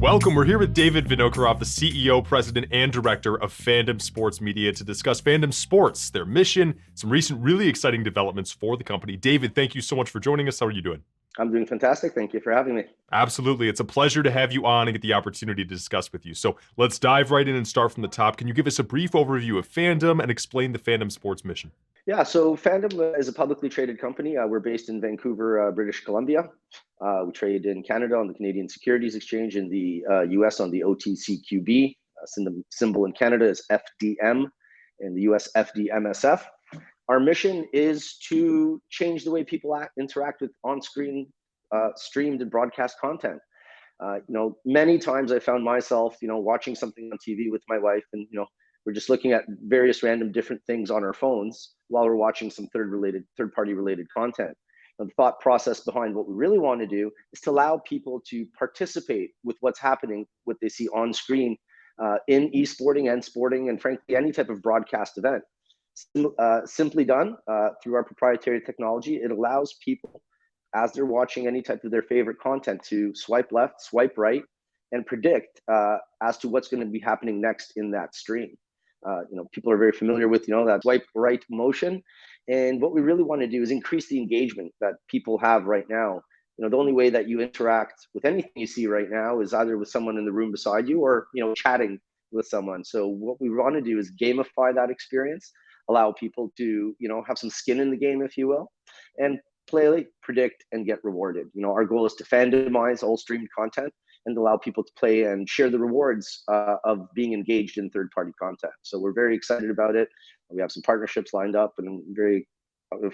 Welcome. We're here with David Vinokurov, the CEO, president, and director of Fandom Sports Media to discuss Fandom Sports, their mission, some recent really exciting developments for the company. David, thank you so much for joining us. How are you doing? I'm doing fantastic. Thank you for having me. Absolutely. It's a pleasure to have you on and get the opportunity to discuss with you. So let's dive right in and start from the top. Can you give us a brief overview of Fandom and explain the Fandom Sports mission? Yeah, so Fandom is a publicly traded company. We're based in Vancouver, British Columbia. We trade in Canada on the Canadian Securities Exchange, in the US on the OTCQB. Symbol in Canada is FDM, in the US FDMSF. Our mission is to change the way people interact with on-screen streamed and broadcast content. Many times I found myself, watching something on TV with my wife, and we're just looking at various random different things on our phones while we're watching some third-party related content. And the thought process behind what we really want to do is to allow people to participate with what's happening, what they see on screen in esporting and sporting, and frankly, any type of broadcast event. Simply done through our proprietary technology, it allows people, as they're watching any type of their favorite content, to swipe left, swipe right, and predict as to what's going to be happening next in that stream. People are very familiar with that swipe right motion, and what we really want to do is increase the engagement that people have right now. The only way that you interact with anything you see right now is either with someone in the room beside you or chatting with someone. So what we want to do is gamify that experience, allow people to have some skin in the game, if you will, and play, predict, and get rewarded. Our goal is to fandomize all streamed content and allow people to play and share the rewards of being engaged in third-party content. So we're very excited about it. We have some partnerships lined up, and I'm very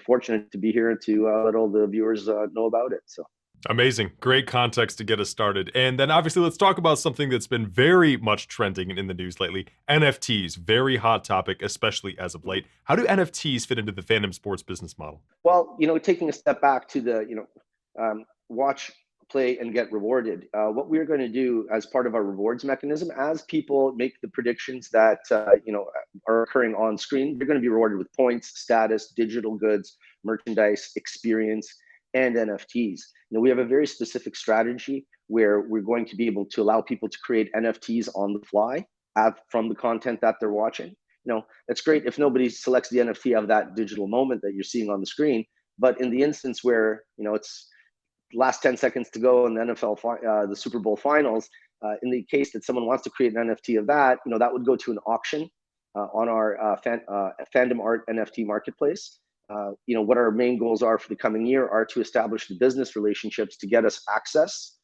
fortunate to be here to let all the viewers know about it. So. Amazing. Great context to get us started. And then obviously let's talk about something that's been very much trending in the news lately. NFTs, very hot topic, especially as of late. How do NFTs fit into the Fandom Sports business model? Well, taking a step back to the, watch, play, and get rewarded. What we're going to do as part of our rewards mechanism, as people make the predictions that, are occurring on screen, they're going to be rewarded with points, status, digital goods, merchandise, experience, and NFTs. We have a very specific strategy where we're going to be able to allow people to create NFTs on the fly from the content that they're watching. It's great if nobody selects the NFT of that digital moment that you're seeing on the screen, but in the instance where it's last 10 seconds to go in the NFL, the Super Bowl finals, in the case that someone wants to create an NFT of that, that would go to an auction on our Fandom Art NFT marketplace. What our main goals are for the coming year are to establish the business relationships to get us access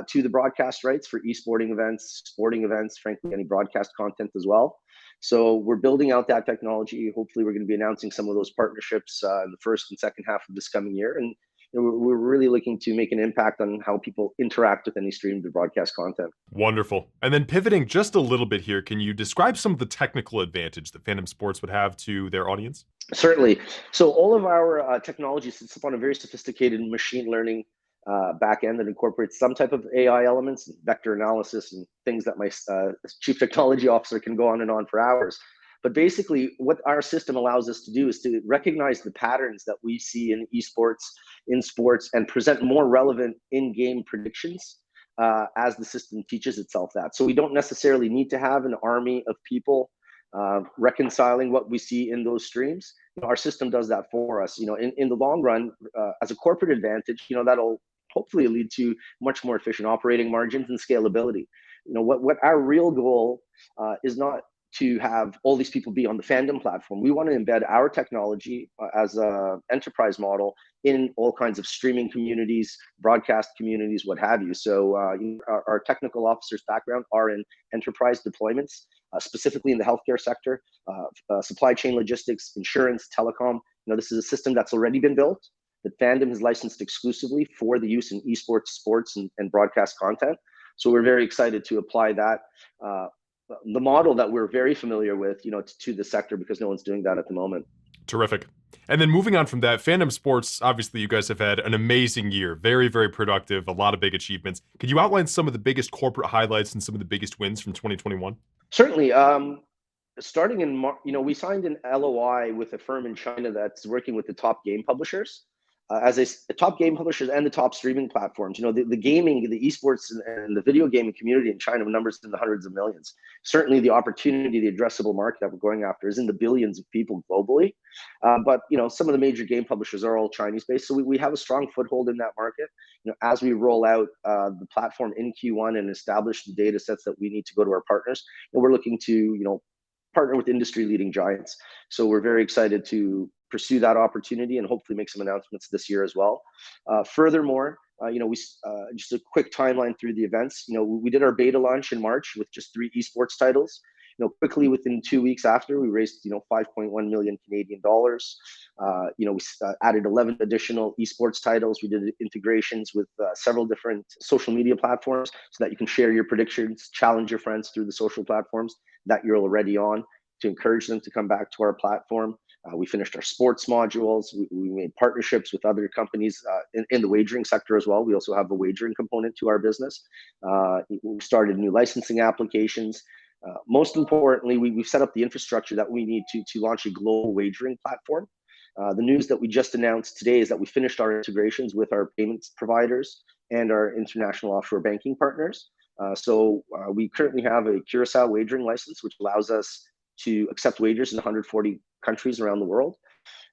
to the broadcast rights for esporting events, sporting events, frankly, any broadcast content as well. So we're building out that technology. Hopefully, we're going to be announcing some of those partnerships in the first and second half of this coming year. And we're really looking to make an impact on how people interact with any streamed broadcast content. Wonderful. And then pivoting just a little bit here, can you describe some of the technical advantage that Fandom Sports would have to their audience? Certainly. So all of our technology sits upon a very sophisticated machine learning backend that incorporates some type of AI elements, vector analysis, and things that my chief technology officer can go on and on for hours. But basically, what our system allows us to do is to recognize the patterns that we see in esports, in sports, and present more relevant in-game predictions as the system teaches itself that. So we don't necessarily need to have an army of people reconciling what we see in those streams. Our system does that for us. In the long run, as a corporate advantage, that'll hopefully lead to much more efficient operating margins and scalability. What our real goal is not to have all these people be on the Fandom platform. We want to embed our technology as an enterprise model in all kinds of streaming communities, broadcast communities, what have you. So our technical officers' background are in enterprise deployments, specifically in the healthcare sector, supply chain logistics, insurance, telecom. This is a system that's already been built, that Fandom has licensed exclusively for the use in esports, sports, and broadcast content. So we're very excited to apply that the model that we're very familiar with, to the sector, because no one's doing that at the moment. Terrific. And then moving on from that, Fandom Sports, obviously you guys have had an amazing year, very, very productive, a lot of big achievements. Could you outline some of the biggest corporate highlights and some of the biggest wins from 2021? Certainly. Starting in March, we signed an LOI with a firm in China that's working with the top game publishers. as a top game publishers and the top streaming platforms. The gaming, the esports, and the video gaming community in China numbers in the hundreds of millions. Certainly, the opportunity, the addressable market that we're going after is in the billions of people globally. But some of the major game publishers are all Chinese-based, so we have a strong foothold in that market. As we roll out the platform in Q1 and establish the data sets that we need to go to our partners, we're looking to partner with industry-leading giants. So we're very excited to pursue that opportunity and hopefully make some announcements this year as well. Furthermore, we just a quick timeline through the events. We did our beta launch in March with just 3 esports titles. Quickly within 2 weeks after, we raised 5.1 million Canadian dollars. We added 11 additional esports titles. We did integrations with several different social media platforms so that you can share your predictions, challenge your friends through the social platforms that you're already on to encourage them to come back to our platform. We finished our sports modules. We made partnerships with other companies in the wagering sector as well. We also have a wagering component to our business. We started new licensing applications. Most importantly, we've set up the infrastructure that we need to launch a global wagering platform. The news that we just announced today is that we finished our integrations with our payments providers and our international offshore banking partners. So we currently have a Curacao wagering license, which allows us to accept wagers in 140 countries around the world.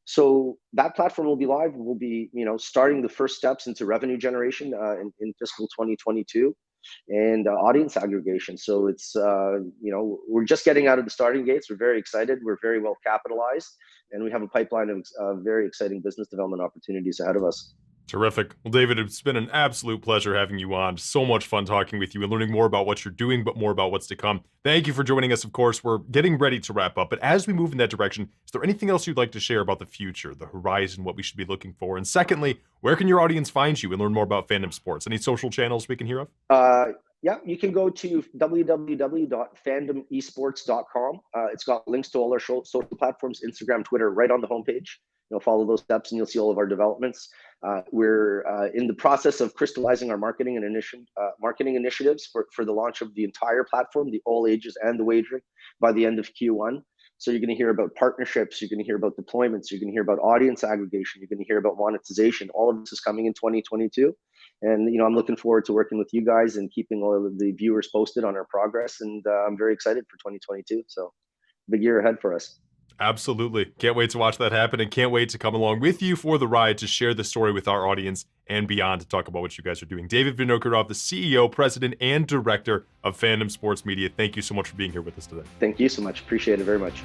So that platform will be live. We'll be, starting the first steps into revenue generation in fiscal 2022 and audience aggregation. So it's, we're just getting out of the starting gates. We're very excited. We're very well capitalized, and we have a pipeline of very exciting business development opportunities ahead of us. Terrific. Well, David, it's been an absolute pleasure having you on. So much fun talking with you and learning more about what you're doing, but more about what's to come. Thank you for joining us. Of course, we're getting ready to wrap up, but as we move in that direction, is there anything else you'd like to share about the future, the horizon, what we should be looking for? And secondly, where can your audience find you and learn more about Fandom Sports? Any social channels we can hear of? Yeah, you can go to www.fandomesports.com. It's got links to all our social platforms, Instagram, Twitter, right on the homepage. Follow those steps and you'll see all of our developments. We're in the process of crystallizing our marketing initiatives for the launch of the entire platform, the all ages and the wagering, by the end of Q1. So you're going to hear about partnerships, you're going to hear about deployments, you're going to hear about audience aggregation, you're going to hear about monetization. All of this is coming in 2022. And, I'm looking forward to working with you guys and keeping all of the viewers posted on our progress. And I'm very excited for 2022. So big year ahead for us. Absolutely. Can't wait to watch that happen and can't wait to come along with you for the ride to share the story with our audience and beyond to talk about what you guys are doing. David Vinokurov, the CEO, President, and Director of Fandom Sports Media. Thank you so much for being here with us today. Thank you so much. Appreciate it very much.